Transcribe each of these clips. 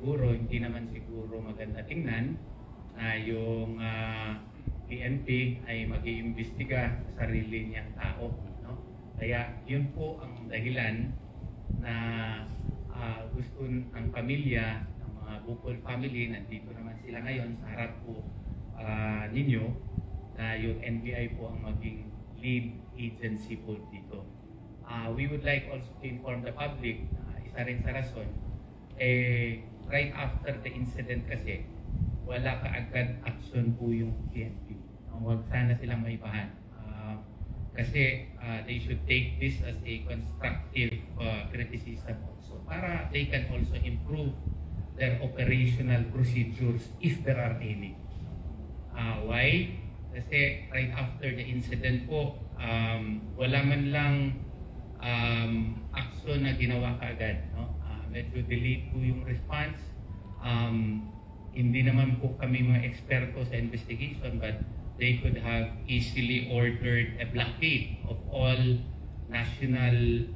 siguro, hindi naman siguro maganda tingnan na yung PNP ay mag-iimbestiga sa sarili niyang tao. No? Kaya yun po ang dahilan na gusto ng pamilya, ng mga Bukol family, nandito naman sila ngayon sa harap po ninyo, na yung NBI po ang maging lead agency po dito. We would like also to inform the public, isa rin sa rason, right after the incident kasi, wala kaagad action po yung PNP. Huwag sana silang maipahan. Kasi they should take this as a constructive criticism also para they can also improve their operational procedures if there are any. Why? Kasi right after the incident po, wala man lang action na ginawa kaagad. No? Medyo delayed po yung response. Hindi naman po kami mga eksperto sa investigation, but they could have easily ordered a blockade of all national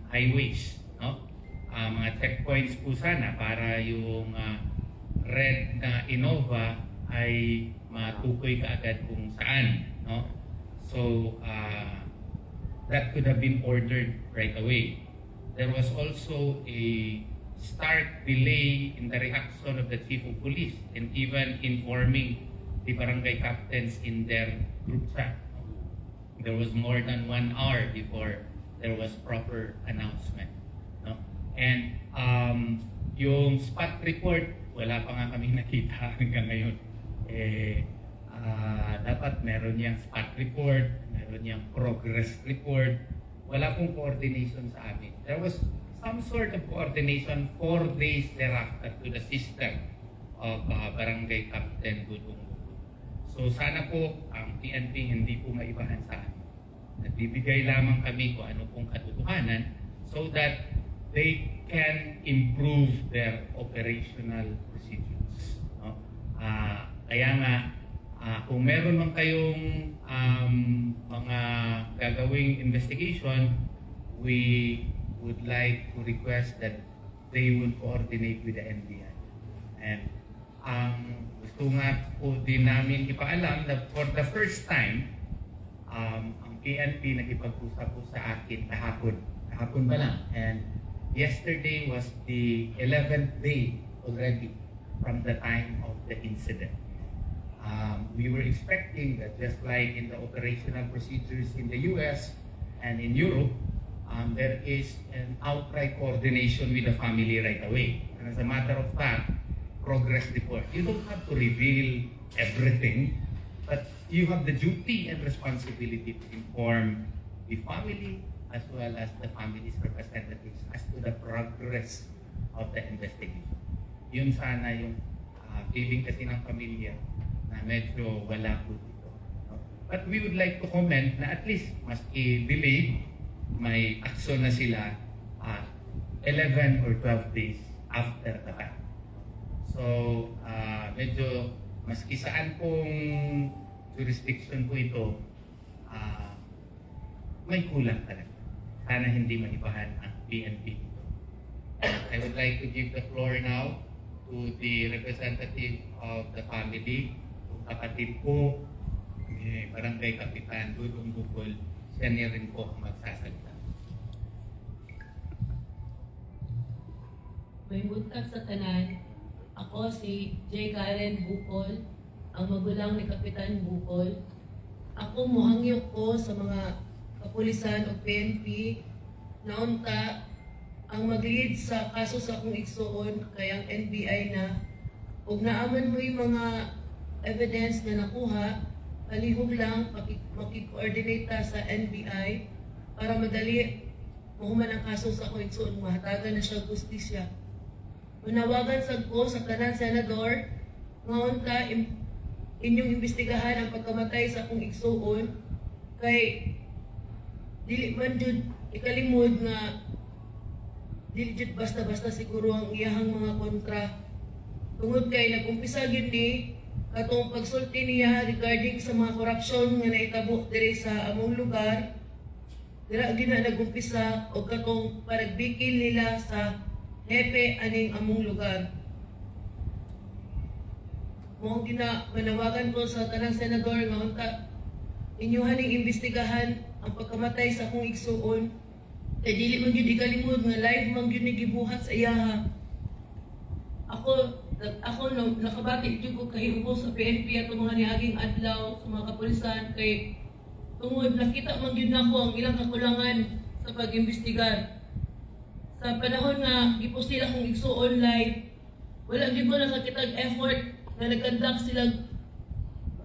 highways. No? Mga checkpoints po sana para yung red na Innova ay matukoy kaagad kung saan. No? So, that could have been ordered right away. There was also a stark delay in the reaction of the Chief of Police and even informing the barangay captains in their group chat. There was more than 1 hour before there was proper announcement. No? And yung spot report, wala pa nga kami nakita hanggang ngayon. Dapat meron niyang spot report, meron niyang progress report. Wala pong coordination sa amin. There was some sort of coordination 4 days thereafter to the system of Barangay Captain Gudong. So sana po ang PNP hindi po maibahan sa amin. Nagbibigay lamang kami kung ano pong katotohanan so that they can improve their operational procedures. No? Kaya nga, kung meron man kayong mga gagawing investigation, we would like to request that they would coordinate with the NBI. And gusto nga po din namin ipaalam na for the first time, ang PNP nakipag-usap po sa akin kahapon pa lang. And yesterday was the 11th day already from the time of the incident. We were expecting that just like in the operational procedures in the US and in Europe, there is an outright coordination with the family right away. And as a matter of fact, progress report. You don't have to reveal everything, but you have the duty and responsibility to inform the family as well as the family's representatives as to the progress of the investigation. Yun sana yung feeling kasi ng pamilya na medyo wala po dito. No? But we would like to comment na at least maski delayed, may action na sila 11 or 12 days after the fact. So, medyo maski saan pong jurisdiction po ito, may kulang talaga. Sana hindi maibahan ang PNP ito. I would like to give the floor now to the representative of the family, yung kapatid ko, Barangay Kapitan Dudong Bukol, siya niya rin po ang magsasalita. May buntag sa tanan. Ako si J. Karen Bukol, ang magulang ni Kapitan Bukol. Ako mohangyok ko sa mga kapulisan o PNP na unta ang mag-lead sa kaso sa akong igsuon kayang NBI na ug naaman mo yung mga evidence na nakuha, palihog lang makikoordinate sa NBI para madali mahuman ang kaso sa akong igsuon, mahatagan na siya justisya. Manawagan sad ko sa tanan senador ngayon ka inyong imbestigahan ang pagkamatay sa akong igsuon kay dili man jud ikalimod nga dili jud basta-basta siguro ang iyahang mga kontra tungod kay nag-umpisa gyud ni katong pagsulti niya regarding sa mga korupsyon nga naitabo diri sa among lugar. Dira gyud na nag-umpisa og katong panagbikil nila sa hepe aning among lugar. Mong manawagan ko sa tanang senador nga unta inyuhan ning imbestigahan ang pagkamatay sa akong igsuon. Kay dili man gyud ikalimod nga live man gyud ni gibuhat sa iyaha. Ako nakabati gyud ko kahiubo sa PNP at mga niaging adlaw sa mga kapulisan kay tungod nakita man gyud nako ang ilang kakulangan sa pag-imbestigar. Sa panahon nga gipost nila akong igsuon live, wala gyud ko nakakitag effort na nag-conduct sila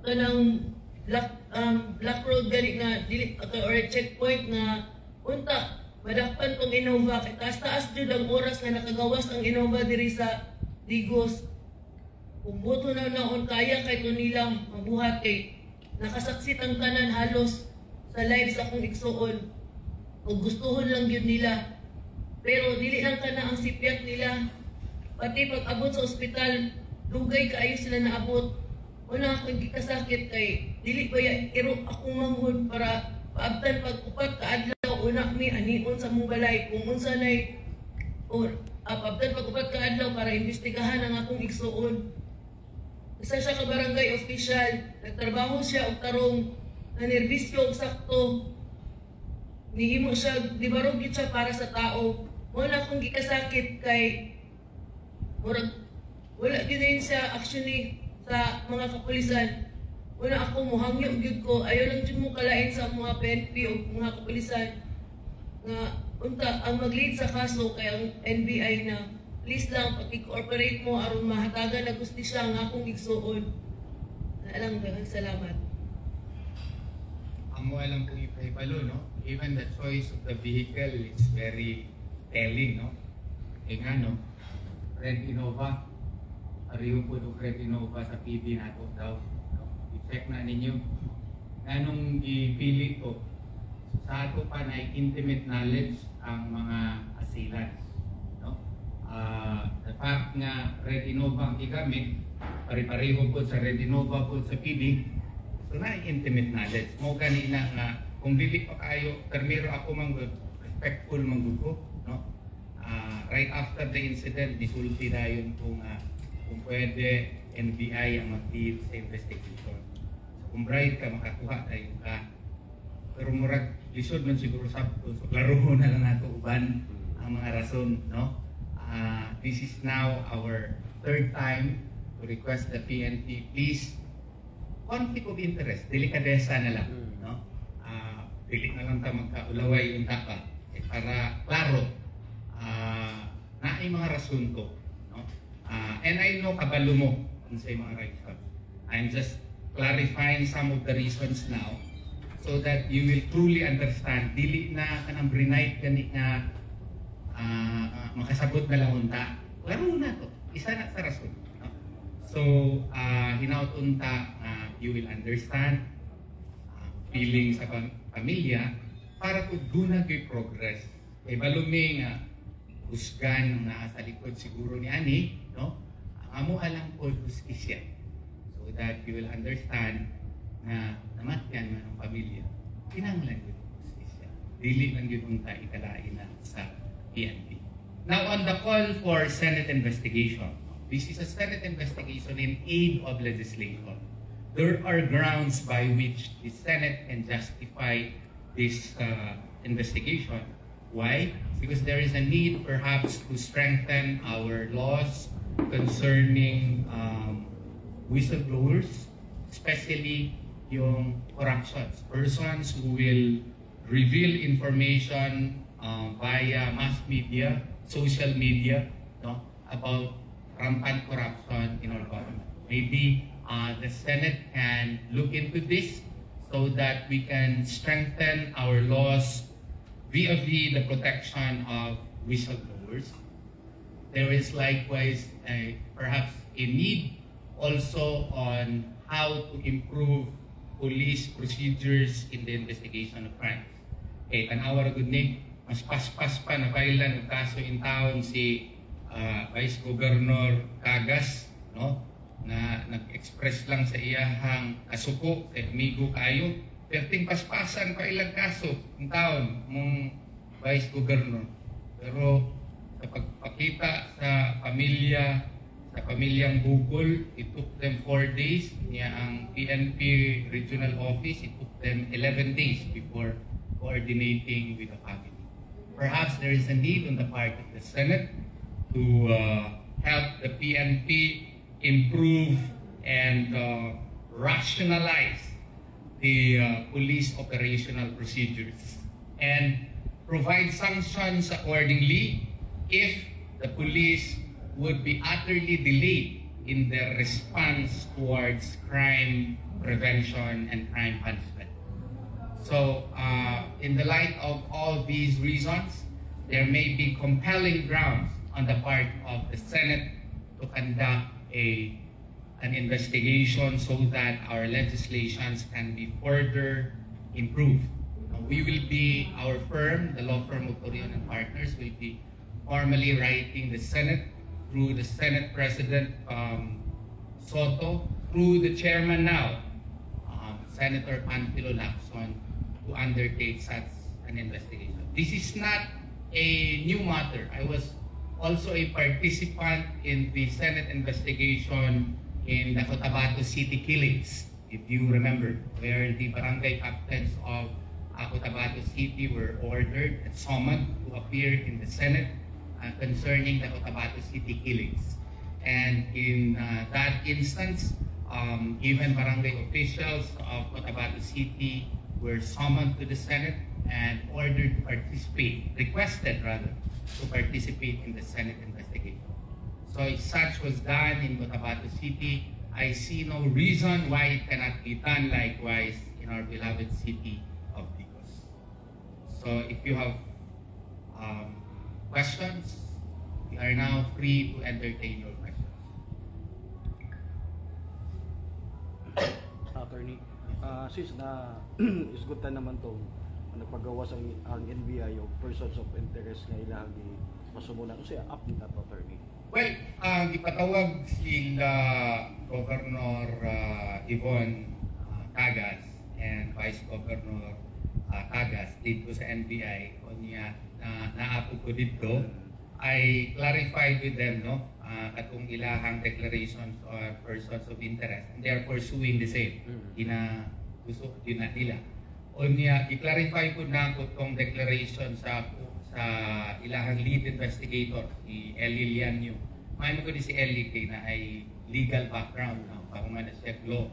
kanang black road gani nga dili or checkpoint nga unta madakpan tong Innova kay taas-taas jud ang oras nga nakagawas ang Innova diri sa Digos. Kung buto na naon kaya kay nila mabuhat kay nakasaksit ang tanan halos sa live sa akong igsuon. O gustuhon lang yun nila. Pero dili lang kana ang sipyat nila. Pati pag abot sa ospital, dugay kaayo sila naabot. Una akong gikasakit kay dili ba iro akong manghod para paabtan pag upat ka adlaw una mi anion sa mong balay kung unsa nay or paabtan pag upat ka adlaw para imbestigahan ang akong igsuon. Isa siya ka barangay official, nagtrabaho siya og tarong na nerbisyo og sakto. Nihimo siya, di barog yun siya para sa tao. Wala akong gikasakit kay wala din siya actually sa mga kapulisan. Wala ako muhangyo gyud ko, ayaw lang jud mo kalain sa mga PNP o mga kapulisan nga unta ang mag-lead sa kaso kay ang NBI na please lang paki-cooperate mo aron mahatagan na gustisya nga akong igsuon. Alang daghang salamat. Amo alam kong ipahibalo, no? Even the choice of the vehicle is very telling, no? Eh nga, no? Red Innova. Ariyo po ng Red Innova sa PD nato daw. No? I-check na ninyo. Anong ipili ko? Sa ato pa na intimate knowledge ang mga assailants. No? The fact nga Red Innova ang gigamit, pare-pareho po sa Red Innova po sa PD, so na intimate knowledge. Mo kanina nga, kung dili pa kayo, termiro ako manggod, respectful manggod ko, no? Right after the incident, disulti na yun kung pwede NBI ang mag-deal sa investigation. So, kung bright ka, makakuha tayo ka. Pero murag, lisod man siguro sa so, klaro na lang nato uban ang mga rason, no? This is now our third time to request the PNP, please, conflict of interest, delikadesa na lang, no? Dili na lang ta magkaulaway yung tapa para klaro na ay mga rason ko, no? And I know kabalo mo kung sa mga reasons. I'm just clarifying some of the reasons now so that you will truly understand. Dili na kanang brinite gani nga makasabot na lang unta. Klaro na to. Isa na sa rason, no? So, hinaut unta you will understand feeling sa pamilya para kung doon progress. E balumi nga husgan na nasa likod siguro ni Ani, no? Ang amo alang po justisya. So that you will understand na namatyan man ang pamilya. Kinanglan yun justisya. Dili lang yun unta ikalain na sa PNP. Now on the call for Senate investigation. This is a Senate investigation in aid of legislation. There are grounds by which the Senate can justify this investigation. Why? Because there is a need perhaps to strengthen our laws concerning whistleblowers, especially yung corruptions, persons who will reveal information via mass media, social media, no, about rampant corruption in our government. Maybe the Senate can look into this so that we can strengthen our laws vis-a-vis the protection of whistleblowers. There is likewise perhaps a need also on how to improve police procedures in the investigation of crimes. Okay, tanawa ra gud ni, mas paspas pa na bailan og kaso in town si Vice Governor Cagas, no? Na nag-express lang sa iyahang kasuko kay amigo kayo, perting paspasan pa ilang kaso in town mong Vice Governor. Pero sa pagpakita sa pamilya, Sa pamilyang Bukol, it took them 4 days. Niya ang PNP Regional Office, it took them 11 days before coordinating with the family. Perhaps there is a need on the part of the Senate to help the PNP improve and rationalize the police operational procedures and provide sanctions accordingly if the police would be utterly delayed in their response towards crime prevention and crime punishment. So, in the light of all these reasons, there may be compelling grounds on the part of the Senate to conduct an investigation so that our legislations can be further improved. We will be, our firm, the law firm of Torion and Partners, will be formally writing the Senate through the Senate President Soto, through the chairman now, Senator Panfilo Lacson, to undertake such an investigation. This is not a new matter. I was also a participant in the Senate investigation in the Cotabato City killings, if you remember, where the barangay captains of Cotabato City were ordered and summoned to appear in the Senate concerning the Cotabato City killings. And in that instance, even barangay officials of Cotabato City were summoned to the Senate and ordered to participate, requested rather, to participate in the Senate investigation. So if such was done in Cotabato City, I see no reason why it cannot be done likewise in our beloved city of Bicos. So if you have questions, we are now free to entertain your questions. Attorney, since na isgutan naman itong nagpagawas ang NBI o persons of interest nga ilang di masumunan, kasi update na to, Attorney. Well, gipatawag sila Governor Yvonne Tagas and Vice Governor Tagas dito sa NBI o niya naapo ko dito, I clarified with them katong ilahang declarations or persons of interest, and they are pursuing the same. Gusto nila. O niya, i-clarify ko na ko itong declaration sa ilahang lead investigator, si Ellie Lianyo. Maano ko din si Ellie kay na ay legal background, pahuman na siya law.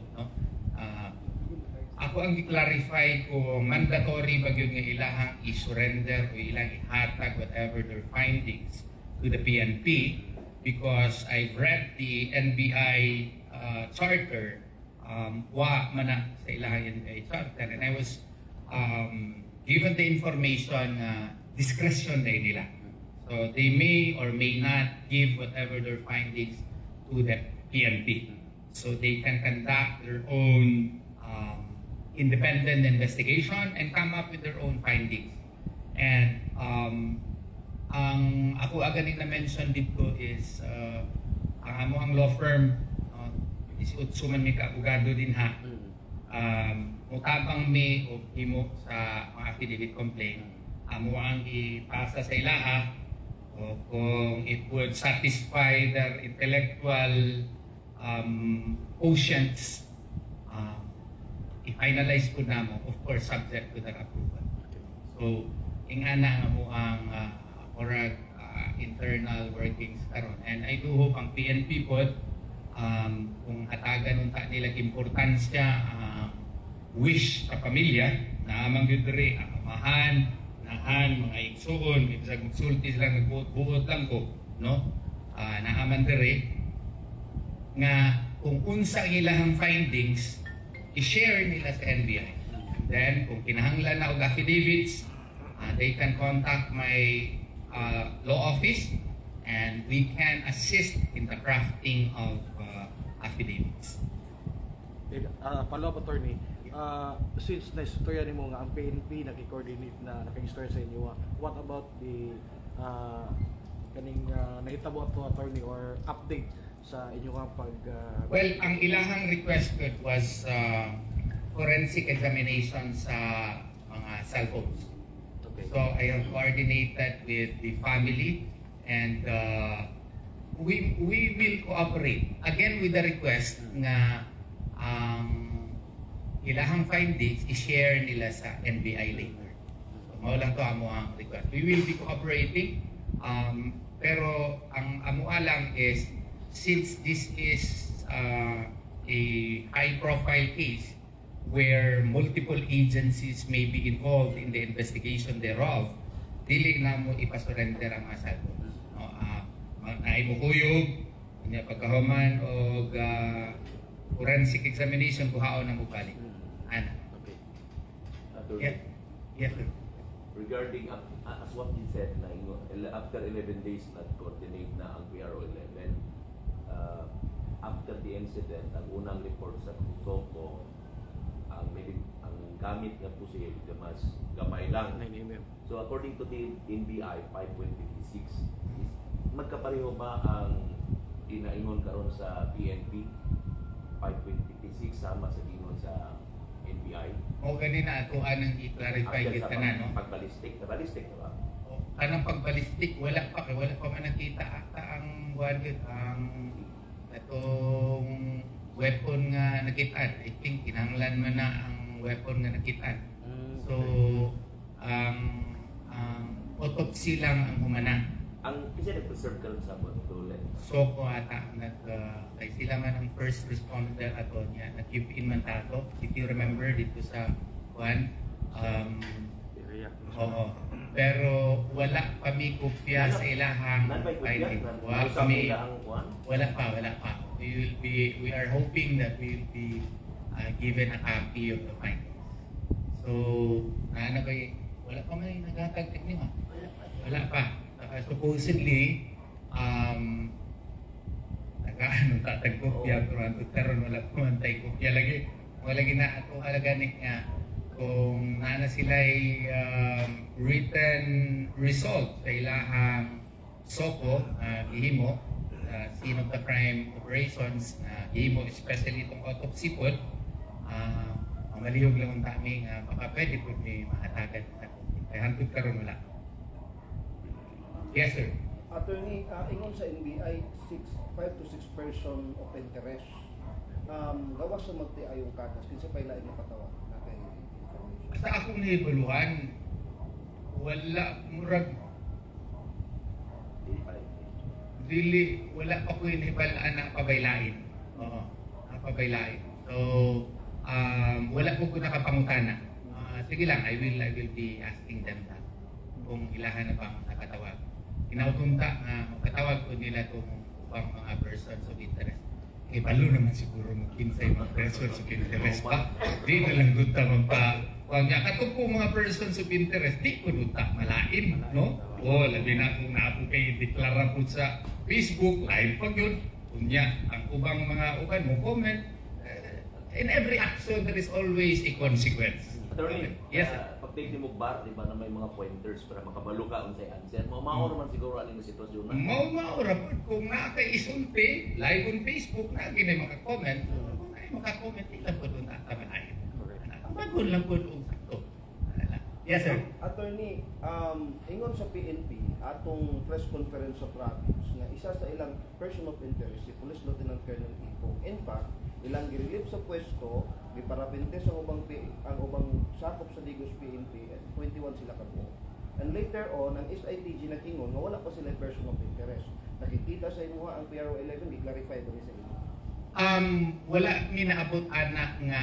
Ako ang i-clarify ko, mandatory ba yun nga ilahang i-surrender o ilang ihatag whatever their findings to the PNP, because I've read the NBI charter, wa man sa ilahang NBI charter, and I was given the information discretion na nila. So they may or may not give whatever their findings to the PNP. So they can conduct their own independent investigation and come up with their own findings. And ang ako again na mention dito is ang among law firm is utsuman mi kaabogado din ha. Mutabang mi o himo sa mga affidavit complaint, amo ang ipasa sa ilaha o kung it would satisfy their intellectual quotients, i-finalize po namo, of course subject to their approval. So ingana mo ang internal workings karon, and I do hope ang PNP po kung hatagan unta nila importansya wish sa pamilya na amang gudre ang amahan, nahan, mga igsuon, ibig magsulti sila nagbuot lang ko, no? Naaman dire nga kung unsa ang ilahang findings i-share nila sa NBI. Then kung kinahanglan na og affidavits, they can contact my law office and we can assist in the crafting of affidavits. Follow-up, Attorney. Since na-istorya mo nga ang PNP naki-coordinate na naka-istorya sa inyo, what about the kaning nahitabo to, Attorney, or update sa inyo nga pag... Well, ang ilahang requested was forensic examination sa mga cellphones. Okay. So I have coordinated with the family and we will cooperate again with the request nga ilahang findings i-share nila sa NBI later. So, mao lang to amo ang request. We will be cooperating, pero ang amua lang is, since this is a high-profile case where multiple agencies may be involved in the investigation thereof, dili na mo ipasurrender ang mga cellphones. No, naimukuyog, pagkahuman o forensic examination, kuhaon na mo balik. Ana. Okay. Yeah. Yes, sir. Regarding, as what you said, na after 11 days nag-coordinate na ang PRO 11, after the incident, ang unang report sa Kusoko, ang gamit nga po siya mas gamay lang. 9 mm. So according to the NBI 5.56, magkapareho ba ang inaingon karon sa PNP 5.56 sama sa ingon sa NBI? O ganina ato anang i-clarify kita na, no? Pagbalistik na ba? O, kanang pagbalistik, wala pa man nakita ata ang atong weapon nga nakitaan. I think kinahanglan man na ang weapon nga nakitaan. So, autopsy lang ang humana. Ang kasi nag-preserve ka sa Bontulen. So ko ata kay sila man ang first responder ato niya, nag-give in man tato. If you remember dito sa Juan, Area. oo. Pero wala pa mi kopya sa ilahang finding. Wala pa. We are hoping that we will be given a copy of the findings. So, wala pa man nagatag teknik. Wala pa. Supposedly, tatag kopya pero wala pa man tayo kopya lagi. Wala na ato halaganik nga kung nana sila written result sa ilahang SOCO, gihimo, scene of the crime operations, gihimo, especially itong autopsy po, malihog lang ang tami nga baka pwede po may mahatagan sa COVID. Kaya hantod karon wala. Yes, sir. Attorney, ingon sa NBI, 5 to 6 person of interest. Gawas sa magtiayong katas, kinsa pa ilain yung patawag na kay information. Sa akong nahibuluhan, wala wala pa ko hinibalaan na pabaylain. Oo, na pabaylain. So, wala po ko nakapangutana. Sige lang, I will be asking them that kung ilahan na bang nakatawag. Kinautunta nga magkatawag ko nila itong upang mga persons of interest. Eh, balo naman siguro mo kinsay mga persons of interest pa. Di na lang doon huwag niya. Katong po mga persons of interest, di ko doon malain, no? O, labi na kung naapo kayo deklara po sa Facebook, live pag yun. Kunya, ang ubang mga uban mo comment. In every action, there is always a consequence. Attorney, Yes, sir. pag-take mo bar, di ba na may mga pointers para makabalo ka unsay answer. Mao naman siguro aning sitwasyon na. Mau rapod kung nakaisulti, live on Facebook, na ginay makakomment. Kung makakomment, ilan po doon natamanayin. Bagon lang po doon sakto. Yes, sir. Attorney, ingon sa PNP, atong press conference sa province, na isa sa ilang person of interest, si Police Lieutenant Colonel Ipong. In fact, ilang girelieve sa pwesto, giparapintes ang ubang sakop sa Digos PNP, at 21 sila kabuo. And later on, ang SITG nag-ingon nga wala pa sila person of interest. Nakikita sa inyo ang PRO 11, i-clarify ba sa inyo? Wala minaabot anak nga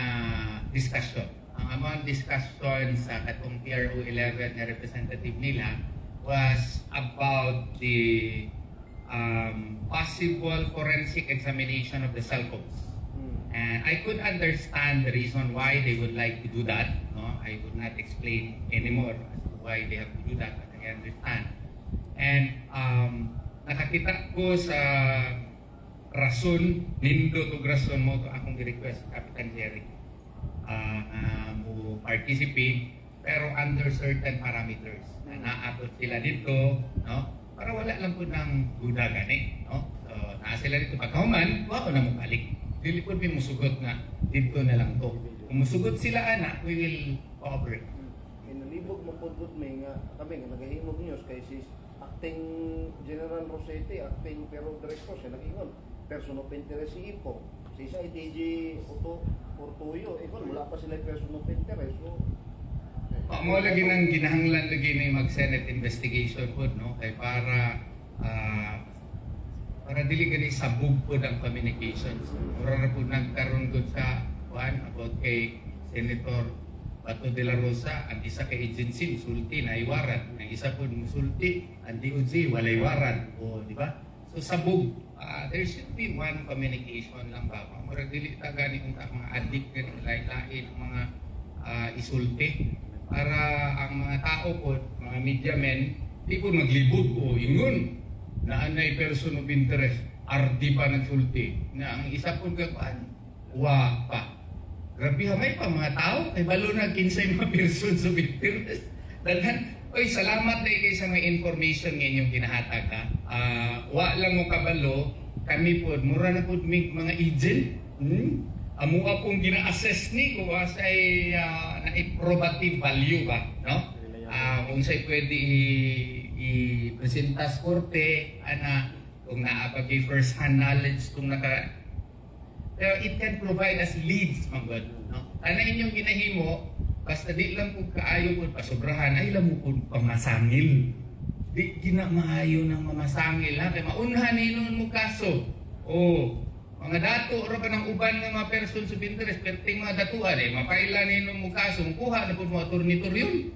discussion. Ang among discussion sa katong PRO 11 na representative nila was about the possible forensic examination of the cell phones. And I could understand the reason why they would like to do that. No, I would not explain anymore as to why they have to do that, but I understand. And nakakita ko sa rason, nindot og rason mo to akong request Captain Jerry mo participate pero under certain parameters na naabot sila dito, no? Para wala lang po ng duda gani, no? So, naa sila dito pagkahuman, wala na mo balik. Dili po may musugot nga dito na lang to. Kung musugot sila ana, we will cooperate. Inalibog mo po may nga kami nga nagahimog news kay si acting General Rosete, acting pero director siya nag-ingon. Person of interest si Ipo. Si isa DG Otto Portuyo, wala pa sila person of interest. So, Mo lagi nang ginahanglan lagi ni mag-Senate investigation po, no? Kay para dili gani sabog po ang communications. Mura na po nagkaroon gud sa about kay Senator Bato de la Rosa, ang isa kay agency musulti na iwaran, ang isa po musulti ang DOJ walay waran, o di ba? So sabog, there should be one communication lang ba? Mura dili ta gani unta mga addict gani lain-lain ang mga isulti para ang mga tao po, mga media men, di po maglibog o ingon na anay person of interest, RD pa nagsulti, na ang isa po gagawin, wa pa. Grabe hamay pa mga tao, kay balo na 15 mga person of interest. Daghan, oy, salamat dahil kayo sa may information ng inyong ginahatag ha. Wa lang mo kabalo, kami po, mura na po mga agent. Amua pong gina-assess ni kung sa'y na-probative value ba, no? Kung sa'y pwede i-presenta sa korte, kung naapag first hand knowledge kung pero it can provide us leads, mga God, no? Inyong ginahimo, basta di lang po kaayo po pasobrahan, ay lang mo po pamasangil. Di ginamaayo ng mamasangil, ha? Kaya maunhan ninon mo kaso. Mga dato ra ba ng uban nga mga person of interest, perting mga datuan mapailan ninon mo kaso, kuha na po mga attorney yun.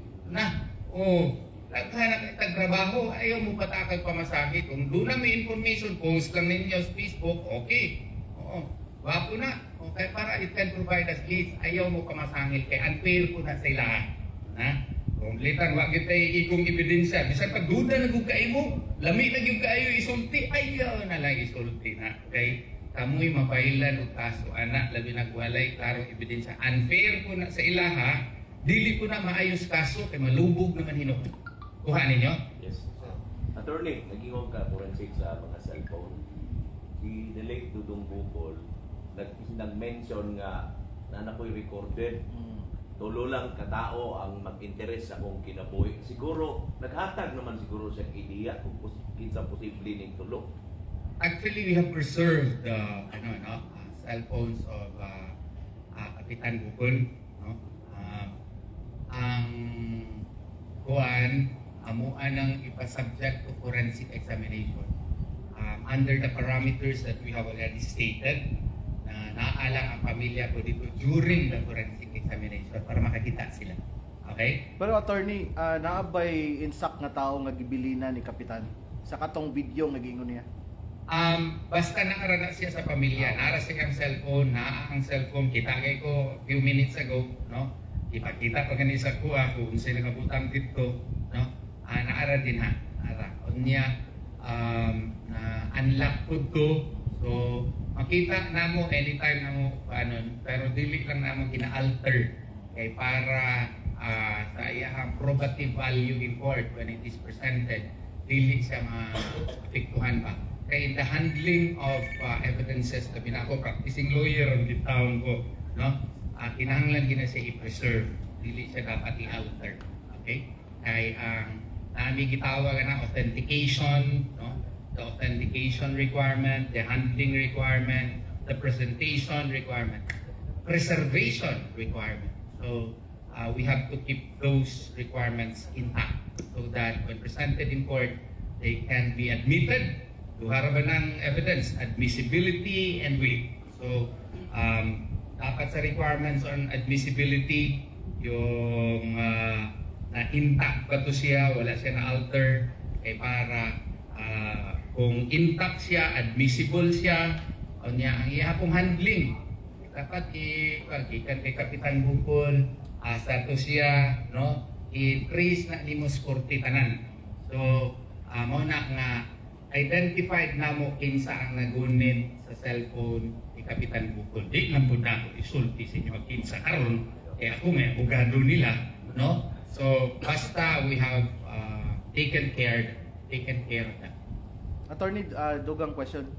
Laghan na trabaho, ayaw mo patakag pamasahe. Kung doon na may information, post lang ninyo sa Facebook, okay. Wapo na. Okay, para it can provide us leads. Ayaw mo pamasangil, kaya unfair po na sa ilahan. Kung litan, wag kita ikong ebidensya. Bisan pag duda na kung kayo mo, lami na yung kayo isulti, ayaw na lang isulti na. Okay? Kamu'y mapailan o kaso, anak, labi nagwalay, klarong ebidensya. Unfair po na sa ilaha, dili po na maayos kaso, kaya malubog naman hinukot. Kuha ninyo? Yes. Attorney, nag-ingong ka forensic sa mga cellphone. Si Delake Dudong Bukol, nag-mention nga na ako'y recorded. Tulo lang katao ang mag-interest sa akong kinabuhi. Siguro, naghatag naman siguro sa ideya kung kinsa posible ning tulo. Actually, we have preserved the cell phones of Kapitan Bukol. No? Ang kuan, amuan ang ipasubject to forensic examination. Under the parameters that we have already stated, na naalang ang pamilya ko dito during the forensic examination para makakita sila. Okay? Pero attorney, naabay insak nga tao nga gibilina ni Kapitan sa katong video nga giingon niya. Basta nakarana siya sa pamilya, nara siya ang cellphone, kita kay ko few minutes ago, no? Ipakita pa gani sa kuha kung sila nabutang dito, no? Naara din ha, naara. Unya, na unlock po to, so makita na mo anytime na mo pero dili lang na mo gina-alter kay para sa iyang probative value in court when it is presented, dili siya ma-apektuhan pa. Kay in the handling of evidences, sabi na ako, practicing lawyer ang gitawang ko, no? Kinahanglan gina siya i-preserve, dili siya dapat i-alter. Okay? Kay nami gitawag na authentication, no? The authentication requirement, the handling requirement, the presentation requirement, preservation requirement. So we have to keep those requirements intact so that when presented in court, they can be admitted to harapan ng evidence, admissibility and weight. So dapat sa requirements on admissibility, yung na intact ba to siya, wala siya na alter, para kung intact siya, admissible siya, ang iya pong handling, dapat ikan kay Kapitan Bukol, status siya, no? I-trace na ni mo sporty tanan. So, mo na nga, identified na mo kinsa ang nagunit sa cellphone ni Kapitan Bukol. Di lang po na ako isulti sa inyo kinsa karon, kaya ako may abogado nila, no? So, basta we have taken care of that. Attorney, dugang question.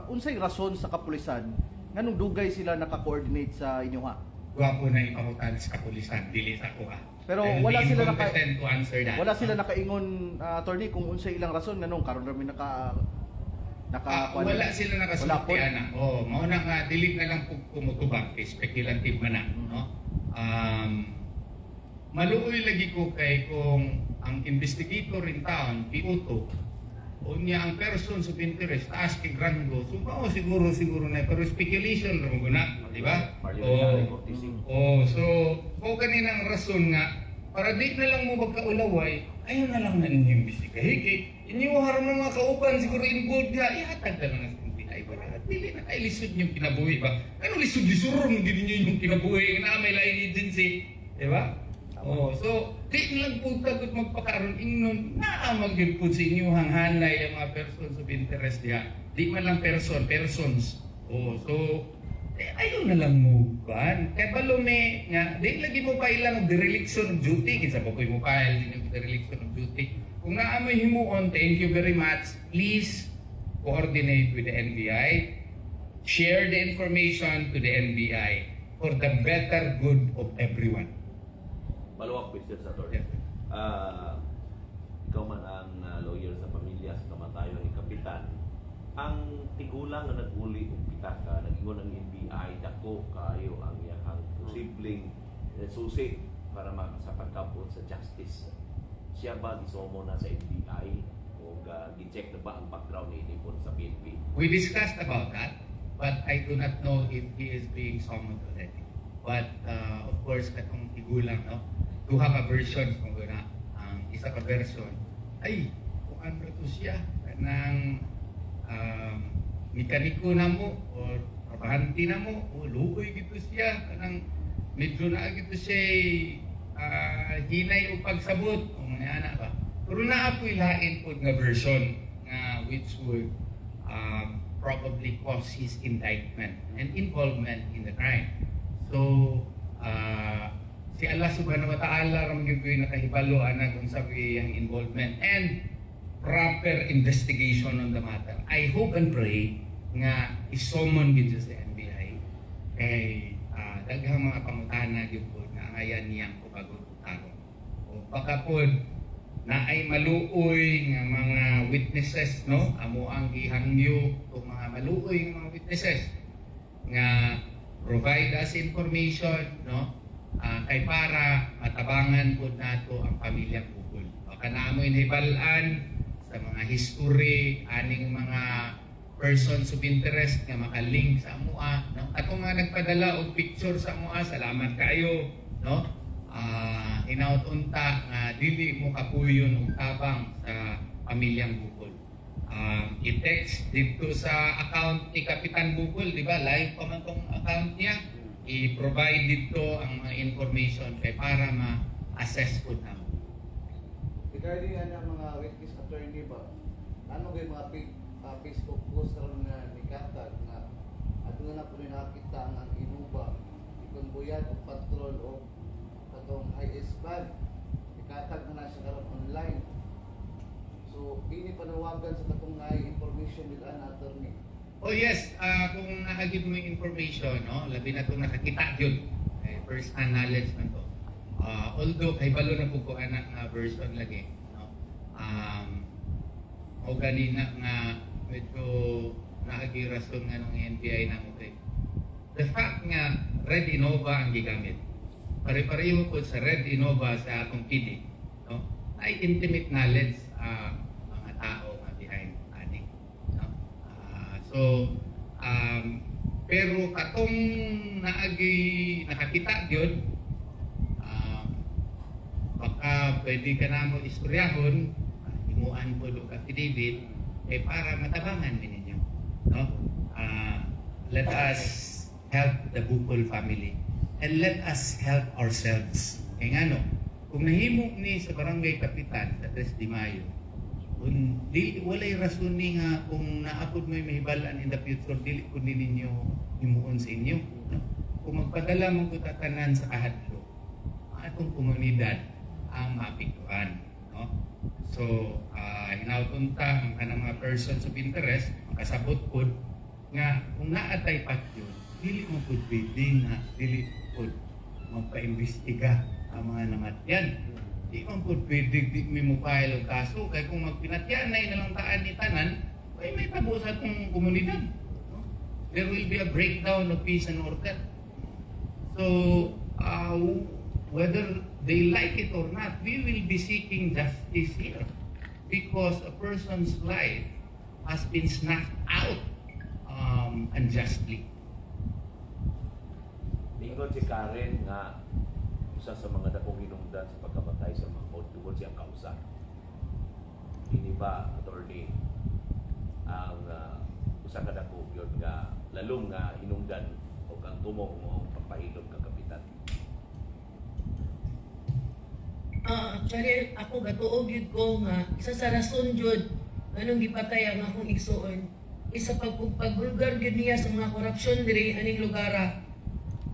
Unsay rason sa kapulisan nganong dugay sila naka-coordinate sa inyo ha? Gwapo na ipamutan sa kapulisan, dili sa kuha. Pero I'll wala be sila incompetent to answer that. wala sila nakaingon, attorney, kung unsay ilang rason nganong karon ra mi Wala sila Wala po. nakasulti ana. Oh, mao na nga dili na lang pug kumutubag kay speculative man na, no? Maluoy lagi ko kay kung ang investigator in town piuto o niya ang persons of interest taas kay Grango, so mao siguro na pero speculation ra mo na, di ba? Parliamentary courtesy. So kung kaninang rason nga para di na lang mo magkaulaway, ayun na lang na ninyo imbestigahin. Kay inyo haram ng mga kauban siguro involved nga, ihatag na lang sa NBI ba? Dili na kayo lisod yung kinabuhi ba? Ano lisod-lisoron hindi ninyo yung kinabuhi na may line agency, di ba? So di na lang po tagot magpakaroon ingnon na mag-input sa inyo hanghanay ang mga persons of interest diha. Di man lang persons. So ayaw na lang mo ban. Kaya balume nga, di lagi mo pa ilang dereliction of duty. Kinsa pa mo file din yung dereliction of duty. Kung naamoy himuon, thank you very much. Please coordinate with the NBI. Share the information to the NBI for the better good of everyone. Follow-up question sa attorney. Ikaw man ang lawyer sa pamilya sa kamatayon ni Kapitan. Ang tigulang na naguli og pitaka, nag-ingon ang NBI, dako kaayo ang iyang posibleng susi para makasapagkapon sa justice. Siya ba gisomo na sa NBI o gi-check na ba ang background ni po sa PNP? We discussed about that, but I do not know if he is being summoned already. But of course, katong tigulang, no? To have a version kung guna. Ang isa ka version, ay, kung ano to siya, kanang mekaniko na mo, o trabahante na mo, o luoy gito siya, kanang medyo na gito siya hinay o pagsabot, o mga anak ba. Pero naapoy lain po nga version nga which would probably cause his indictment and involvement in the crime. So, si Allah subhanahu wa ta'ala ram gyud nakahibalo ana kung sabi ang involvement and proper investigation on the matter. I hope and pray nga isomon gyud sa NBI kay daghang mga pangutana gyud po na ayan niyang kubagon tarong. O baka po na ay maluoy nga mga witnesses, no? Amo ang gihangyo o mga maluoy nga mga witnesses nga provide us information, no? Kay para matabangan po nato ang pamilyang Bukol. Baka naamoy nahibalaan sa mga history, aning mga persons of interest nga makalink sa amua, no? Ako nga nagpadala og picture sa amua, salamat kayo, no? Hinaut-unta nga dili mo kapuyon og tabang sa pamilyang Bukol. I-text dito sa account ni Kapitan Bukol, di ba? Live pa man tong account niya. I-provide dito ang mga information kay para ma-assess po namin. Regarding mga witness attorney ba, ano kayo mga Facebook post ron nga ni Katag na ato na po rin nakakita ang inuba, ikonbuyan o patrol o katong IS band, ikatag na siya karon online. So, ini panawagan sa katong information nila na attorney. Oh yes, kung nakagib mo yung information, no, labi na itong nakakita yun, first hand knowledge man to. Although kay balo na po ko anak nga version lagi, no. O ganina nga medyo nakagirason nga ng NBI na mo kay. The fact nga Red Innova ang gigamit. Pare-pareho po sa Red Innova sa atong PD, no. Ay intimate knowledge mga tao nga behind ani, no. So, pero katong nakakita yun, baka pwede ka na mo istoryahon, himuan po doon ka si David, para matabangan din ninyo. No? Let us help the Bukol family and let us help ourselves. Kaya nga no, kung nahimo ni sa Barangay Kapitan sa 3 de Mayo, walay rason ni nga kung naapod mo yung mahibalaan in the future, dili ko din ninyo himuon sa inyo. No? Kung magpadala mo ko tatanan sa kahadlo, atong komunidad ang mapiktuan. No? So, hinautunta ang kanang mga persons of interest, makasabot po nga kung naatay pat yun, dili mo po pwede nga, dili po magpa-imbestiga ang mga namatyan. Di man po pwede di mo file og kaso kay kung magpinatyan na lang taan ni tanan, ay may tabo sa atong komunidad. No? There will be a breakdown of peace and order. So, whether they like it or not, we will be seeking justice here because a person's life has been snuffed out unjustly. Ingon si Karen nga usa sa mga dakong hinungdan sa pagkamatay sa mga maut tungod siyang kausa. Ini ba, attorney, ang usa ka dako yun nga lalong nga hinungdan o kang tumong mo pagpahilom ka kapitan? Actually, ako gatuog yun ko nga, isa sa rason jud anong gipatay ang akong igsuon, isa pagbulgar gyud niya sa mga korupsyon diri aning lugara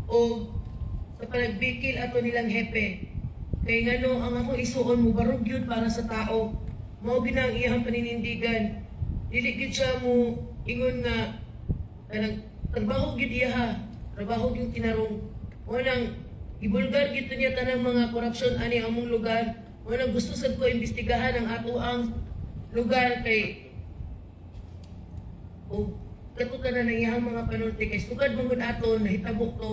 o sa panagbikil ato nilang hepe. Kay ngano ang akong isuon mo barog yun para sa tao. Mao ginang iyang paninindigan. Dili gyud siya mo ingon nga kanang trabaho gyud iya ha. Trabaho gyud tinarong. Unang ibulgar gyud niya tanang mga korupsyon ani among lugar. Unang gusto sad ko imbestigahan ang ato ang lugar kay o katuta na iyang mga panulti kay sugad mangud ato nahitabo to.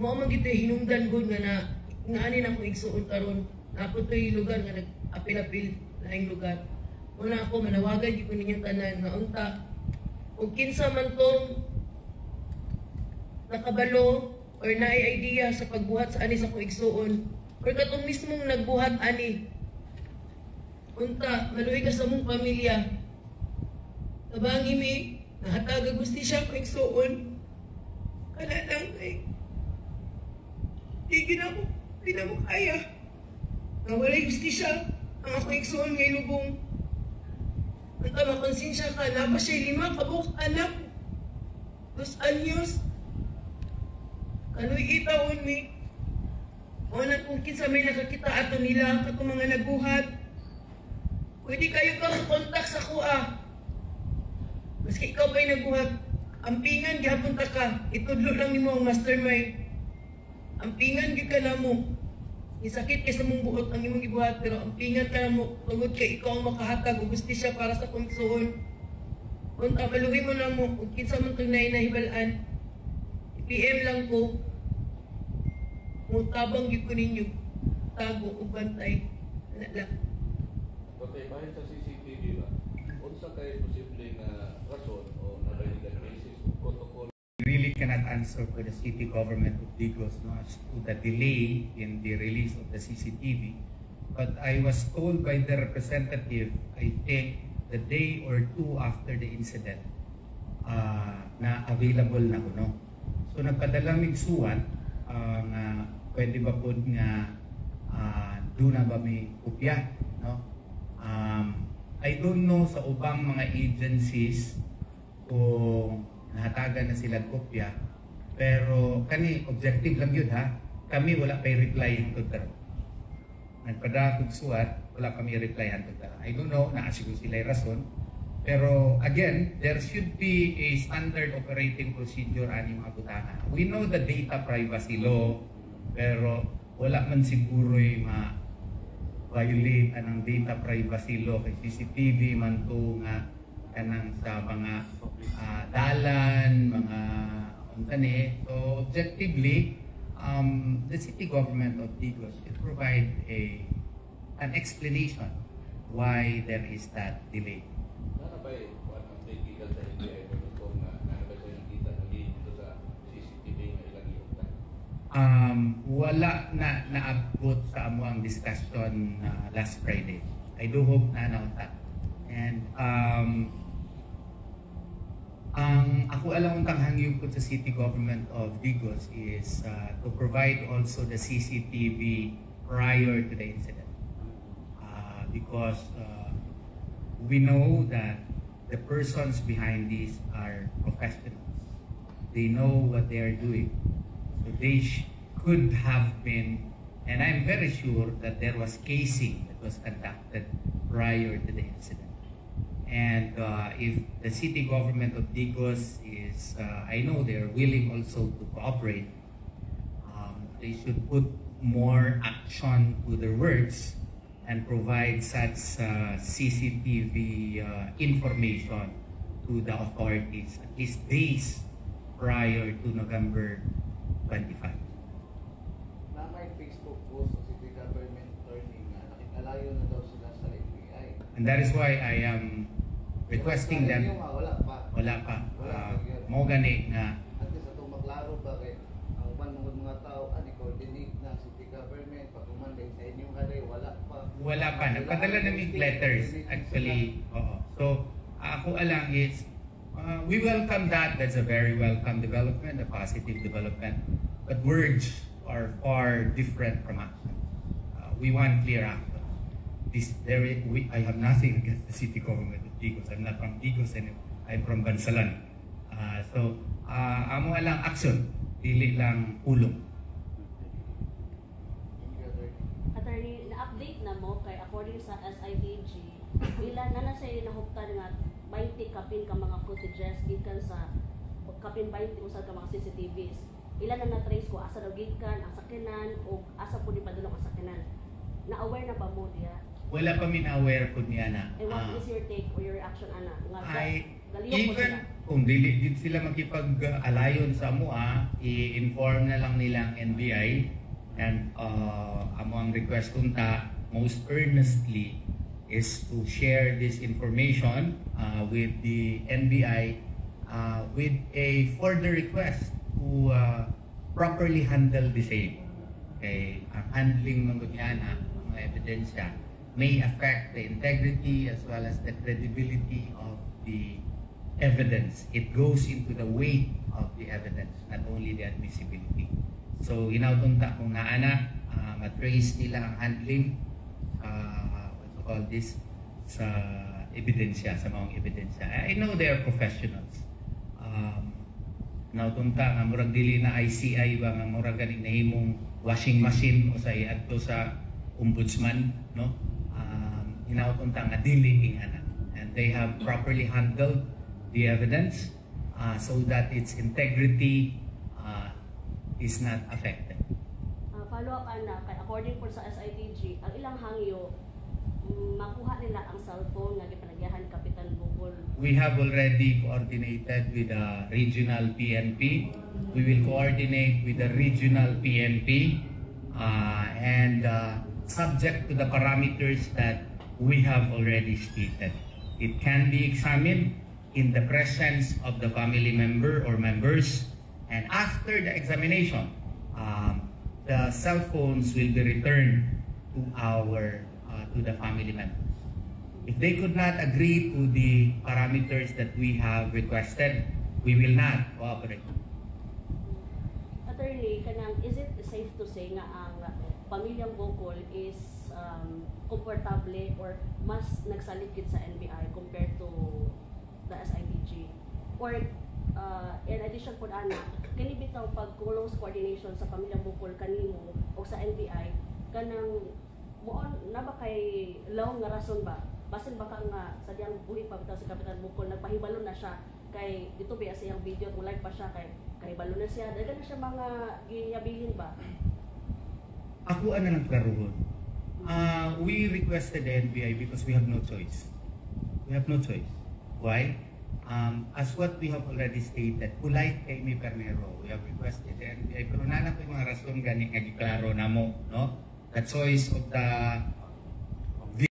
Mao man gid hinungdan gud nga ani na ko igsuon karon napo toy lugar nga nag-apil-apil laing lugar. Una ako manawagan gyud ko ninyong tanan nga unta ug kinsa man tong nakabalo or naay idea sa pagbuhat sa ani sa ko igsuon or katong mismong nagbuhat ani unta maluwi ka sa mong pamilya tabangi mi nahatag gusti siya ko igsuon kana lang kay di na mo kaya. Nga walay justisya ang ako igsuon ngay lubong. Ang makonsensya ka na pa siya 5 kabuk anak. 2 anyos. Kano'y itaon mi. O na kung kinsa may nakakita ato nila katong mga nabuhat. Pwede kayo kang kontak sa kuha. Maski ikaw ba'y nabuhat, ampingan gihapon ta ka. Itudlo lang nimo ang mastermind. Ampingan gyud ka namo. Isakit kay sa mong buot ang imong gibuhat pero ampingan ka namo tungod kay ikaw ang makahatag og justisya para sa pangsuon. Kung maluwi mo lang mo ug kinsa man tong nahibalaan. PM lang ko. Mutabang gyud ko ninyo. Tago ug bantay. Ana lang. Okay, bahin sa CCTV ba? Unsa kay posible nga rason o nabalikan basis o protocol? Really cannot answer for the city government of Digos no, as to the delay in the release of the CCTV. But I was told by the representative, I think the day or two after the incident, na available na ko. No? So nagpadalang migsuan, nga pwede ba po nga doon na ba may kopya? No? I don't know sa ubang mga agencies kung nahatagan na sila kopya, pero kani objective lang yun ha, kami wala pay reply hangtod karon. Nagpadakog suwat, wala kami reply hangtod karon. I don't know na siguro sila rason, pero again, there should be a standard operating procedure ani mga butana. We know the data privacy law, pero wala man siguro'y ma-violate anang data privacy law kay CCTV man to nga kanang sa mga dalan, mga untani. So objectively, the city government of Digos should provide an explanation why there is that delay. Nana ba kuan ang technical sa NBI kung nana ba siya nakita dito sa CCTV nga ilang iutan? Wala na naabot sa amo ang discussion last Friday. I do hope na naunta. And ang ako alam untang hangyo ko sa city government of Digos is to provide also the CCTV prior to the incident. Because we know that the persons behind this are professionals. They know what they are doing. So they could have been, and I'm very sure that there was casing that was conducted prior to the incident. And if the city government of Digos is, I know they're willing also to cooperate, they should put more action to their words and provide such CCTV information to the authorities at least days prior to November 25. Na may Facebook post o city government attorney nga nakikalayo na daw sila sa NBI. And that is why I am requesting Yung them. wala pa. Wala pa. Wala pa yun. Mo gani nga At sa itong maklaro ba kay ang uban mga tao ani coordinate na city government pagkumanday sa inyong kare wala pa. wala pa. Nagpadala namin letters actually. Oo. So ako alang is we welcome that. That's a very welcome development, a positive development. But words are far different from action. We want clear action. I have nothing against the city government of Bicos. I'm not from Bicos and I'm from Bansalan. Amo alang action, dili lang ulong. Attorney, na-update na mo kay according sa SITG, ilan na siya nahuktan nga 20 kapin ka mga footages gikan sa kapin 20 usad ka mga CCTVs. Ilan na na-trace ko asa daw gikan ang sakinan o asa po di padulong ang sakinan. Na-aware na ba mo diya? Wala pa min aware po niya na. And what is your take or your reaction ana? Nga galiyo po Even sila. kung dili sila makipag-alayon sa MUA, i-inform na lang nilang NBI and amo ang request kunta most earnestly is to share this information with the NBI with a further request to properly handle the same. Okay, ang handling ng mga ebidensya may affect the integrity as well as the credibility of the evidence. It goes into the weight of the evidence, not only the admissibility. So, inautunta kung naana, matrace nila ang handling, what you call this, sa ebidensya, sa mga ebidensya. I know they are professionals. Inautunta nga murag dili na ICI ba nga murag ganing nahimong washing machine o sa iadto sa ombudsman, no? Inautunta nga dili ingana. And they have properly handled the evidence so that its integrity is not affected. Follow up ana kay according po sa SITG, ang ilang hangyo makuha nila ang cellphone nga gipanagyahan Kapitan Bukol. We have already coordinated with the regional PNP. We will coordinate with the regional PNP and subject to the parameters that we have already stated. It can be examined in the presence of the family member or members, and after the examination, the cell phones will be returned to the family members. If they could not agree to the parameters that we have requested, we will not cooperate. Attorney, is it safe to say nga ang pamilyang Bukol is komportable or mas nagsalikid sa NBI compared to the SITG? Or in addition po ana, kini bitaw pag close coordination sa pamilyang Bukol kanimo o sa NBI kanang muon na ba kay law nga rason ba? Basin baka nga sa diyang buhi pa bitaw si Kapitan Bukol nagpahibalo na siya kay dito ba sa iyang video kung live pa siya kay balo na siya dagan na siya mga giyabilin ba? Ako ano lang klaruhon. We requested the NBI because we have no choice. We have no choice. Why? As what we have already stated, polite kay mi Pernero, we have requested the NBI pero nana ko yung mga rason gani nga giklaro namo, no? The choice of the